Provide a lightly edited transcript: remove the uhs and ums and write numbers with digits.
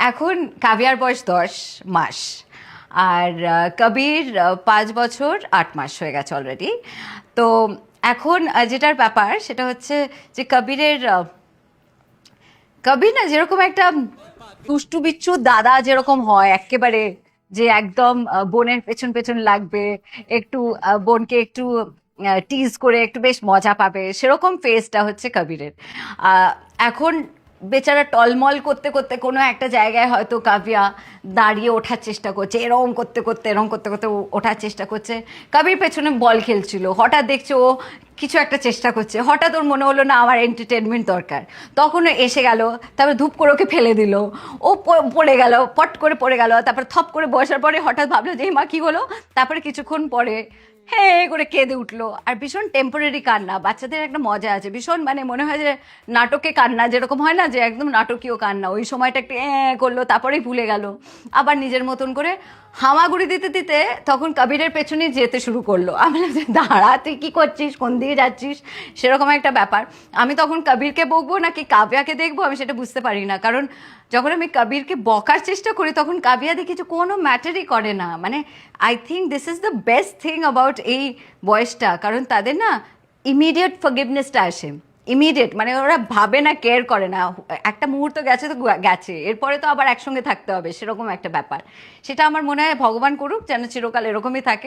এখন কাবিয়ার বয়স 10 মাস, আর কবির 5 বছর 8 মাস হয়ে গেছে অলরেডি। তো এখন যেটার ব্যাপার সেটা হচ্ছে যে কবির না যেরকম একটা দুষ্টু বিচ্ছু দাদা যেরকম হয় একেবারে, যে একদম বোনের পেছন পেছন লাগবে, একটু বোনকে একটু টিজ করে একটু বেশ মজা পাবে, সেরকম ফেসটা হচ্ছে কবিরের। আহ, এখন বেচারা টলমল করতে করতে কোনো একটা জায়গায় হয়তো কাভিয়া দাঁড়িয়ে ওঠার চেষ্টা করছে, এরম করতে করতে ও ওঠার চেষ্টা করছে। কবির পেছনে বল খেলছিল, হঠাৎ দেখছে ও কিছু একটা চেষ্টা করছে, হঠাৎ ওর মনে হলো না আমার এন্টারটেনমেন্ট দরকার, তখন ও এসে গেল, তারপর ধূপ করে ওকে ফেলে দিল, ও পড়ে গেল, পট করে পড়ে গেল, তারপর থপ করে বসার পরে হঠাৎ ভাবলো যে মা কি হলো, তারপরে কিছুক্ষণ পরে হ্যাঁ করে কেঁদে উঠলো। আর ভীষণ টেম্পোরারি কান্না, বাচ্চাদের একটা মজা আছে ভীষণ, মানে মনে হয় যে নাটকে কান্না যেরকম হয় না, যে একদম নাটকীয় কান্না, ওই সময়টা একটু করলো, তারপরেই ভুলে গেল, আবার নিজের মতন করে হামাগুড়ি দিতে দিতে তখন কবিরের পেছনে যেতে শুরু করলো। আমি বললাম যে, দাঁড়া তুই কি করছিস, কোন দিকে যাচ্ছিস, সেরকম একটা ব্যাপার। আমি তখন কবিরকে বকবো নাকি কাব্যাকে দেখবো আমি সেটা বুঝতে পারি না, কারণ যখন আমি কবিরকে বকার চেষ্টা করি তখন কাবিয়া দেখি যে কোনো ম্যাটারই করে না। মানে I think this is the best thing about এই বয়সটা, কারণ তাদের না ইমিডিয়েট ফরগিভনেসটা আসে, ইমিডিয়েট, মানে ওরা ভাবে না, কেয়ার করে না, একটা মুহূর্ত গেছে তো গেছে, এরপরে তো আবার একসঙ্গে থাকতে হবে, সেরকম একটা ব্যাপার। সেটা আমার মনে হয় ভগবান করুক যেন চিরকাল এরকমই থাকে।